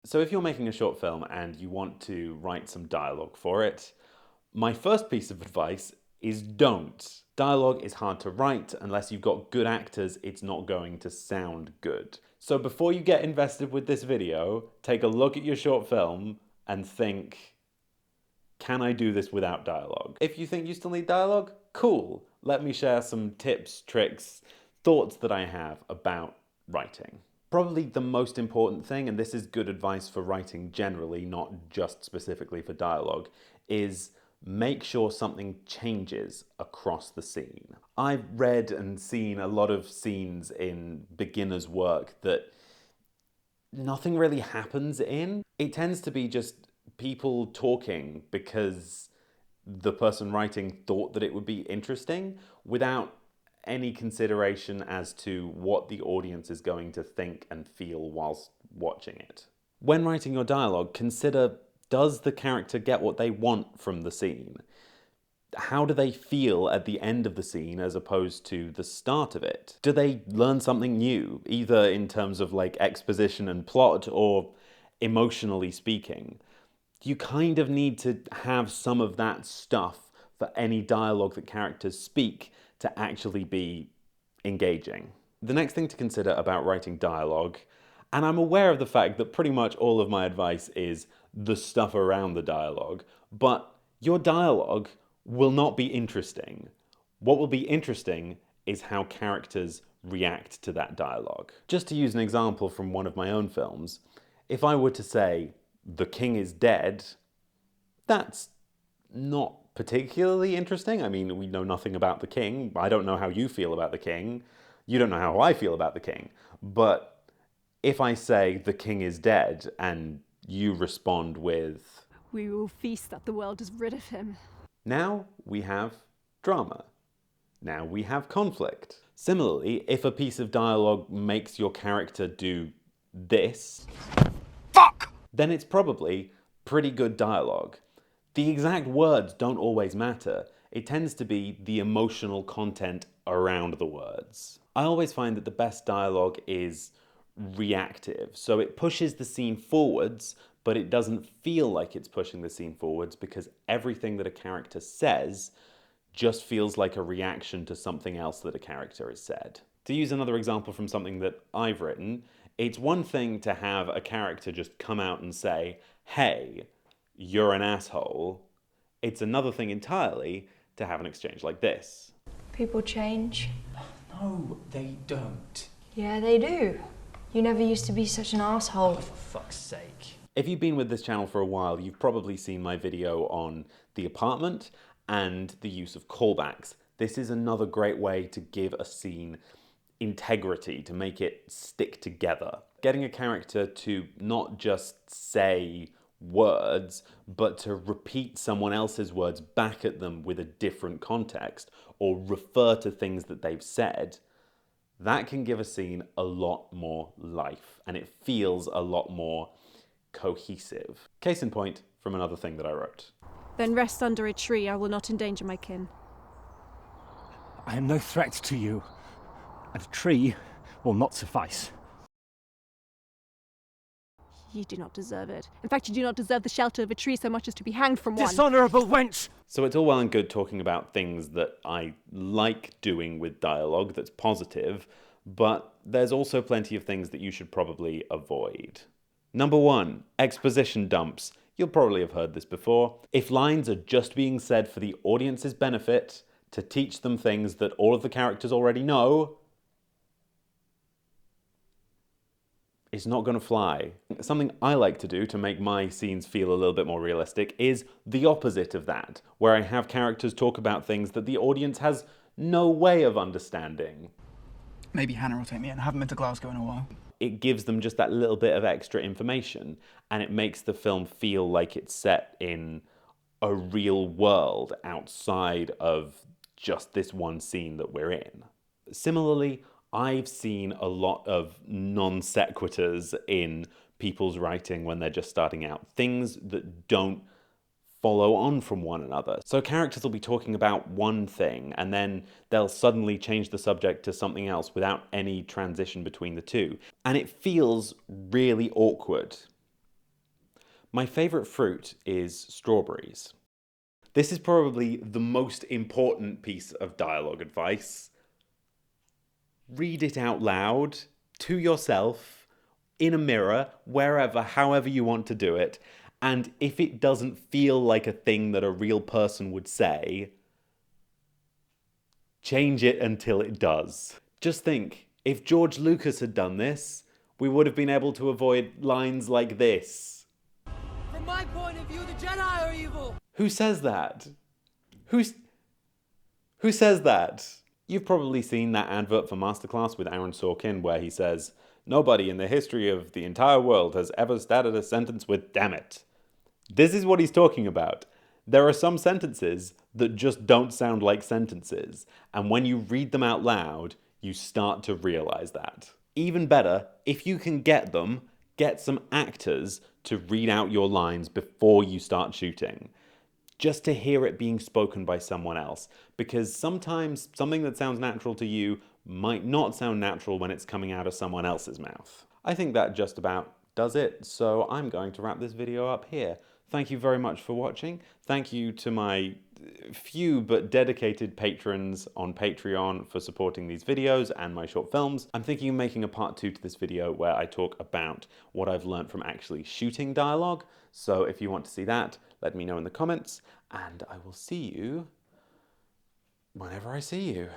So if you're making a short film and you want to write some dialogue for it, my first piece of advice is don't. Dialogue is hard to write. Unless you've got good actors, it's not going to sound good. So before you get invested with this video, take a look at your short film and think, can I do this without dialogue? If you think you still need dialogue, cool. Let me share some tips, tricks, thoughts that I have about writing. Probably the most important thing, and this is good advice for writing generally, not just specifically for dialogue, is make sure something changes across the scene. I've read and seen a lot of scenes in beginner's work that nothing really happens in. It tends to be just people talking because the person writing thought that it would be interesting without any consideration as to what the audience is going to think and feel whilst watching it. When writing your dialogue, consider, does the character get what they want from the scene? How do they feel at the end of the scene as opposed to the start of it? Do they learn something new, either in terms of like exposition and plot or emotionally speaking? You kind of need to have some of that stuff for any dialogue that characters speak to actually be engaging. The next thing to consider about writing dialogue, and I'm aware of the fact that pretty much all of my advice is the stuff around the dialogue, but your dialogue will not be interesting. What will be interesting is how characters react to that dialogue. Just to use an example from one of my own films, if I were to say, "The king is dead," that's not particularly interesting. I mean, we know nothing about the king. I don't know how you feel about the king. You don't know how I feel about the king. But if I say, "The king is dead," and you respond with, "We will feast that the world is rid of him." now we have drama. Now we have conflict. Similarly, if a piece of dialogue makes your character do this, Fuck! then it's probably pretty good dialogue. The exact words don't always matter. It tends to be the emotional content around the words. I always find that the best dialogue is reactive. So it pushes the scene forwards, but it doesn't feel like it's pushing the scene forwards because everything that a character says just feels like a reaction to something else that a character has said. To use another example from something that I've written, it's one thing to have a character just come out and say, "Hey, you're an asshole." It's another thing entirely to have an exchange like this. People change. No, they don't. Yeah, they do. You never used to be such an asshole. Oh, for fuck's sake. If you've been with this channel for a while, you've probably seen my video on The Apartment and the use of callbacks. This is another great way to give a scene integrity, to make it stick together. Getting a character to not just say words, but to repeat someone else's words back at them with a different context, or refer to things that they've said, that can give a scene a lot more life, and it feels a lot more cohesive. Case in point from another thing that I wrote. "Then rest under a tree. I will not endanger my kin." I am no threat to you, and a tree will not suffice. "You do not deserve it. In fact, you do not deserve the shelter of a tree so much as to be hanged from one." Dishonourable wench! So it's all well and good talking about things that I like doing with dialogue that's positive, but there's also plenty of things that you should probably avoid. Number one, exposition dumps. You'll probably have heard this before. If lines are just being said for the audience's benefit, to teach them things that all of the characters already know, it's not going to fly. Something I like to do to make my scenes feel a little bit more realistic is the opposite of that, where I have characters talk about things that the audience has no way of understanding. Maybe Hannah will take me in. I haven't been to Glasgow in a while. It gives them just that little bit of extra information, and it makes the film feel like it's set in a real world outside of just this one scene that we're in. Similarly, I've seen a lot of non sequiturs in people's writing when they're just starting out. Things that don't follow on from one another. So characters will be talking about one thing and then they'll suddenly change the subject to something else without any transition between the two. And it feels really awkward. My favourite fruit is strawberries. This is probably the most important piece of dialogue advice. Read it out loud to yourself, in a mirror, wherever, however you want to do it. And if it doesn't feel like a thing that a real person would say, change it until it does. Just think, if George Lucas had done this, we would have been able to avoid lines like this. From my point of view, the Jedi are evil. Who says that? Who says that? You've probably seen that advert for Masterclass with Aaron Sorkin where he says, "Nobody in the history of the entire world has ever started a sentence with 'damn it.'" This is what he's talking about. There are some sentences that just don't sound like sentences, and when you read them out loud, you start to realize that. Even better, if you can get some actors to read out your lines before you start shooting, just to hear it being spoken by someone else, because sometimes something that sounds natural to you might not sound natural when it's coming out of someone else's mouth. I think that just about does it, so I'm going to wrap this video up here. Thank you very much for watching. Thank you to my few but dedicated patrons on Patreon for supporting these videos and my short films. I'm thinking of making a part 2 to this video where I talk about what I've learned from actually shooting dialogue. So if you want to see that, let me know in the comments, and I will see you whenever I see you.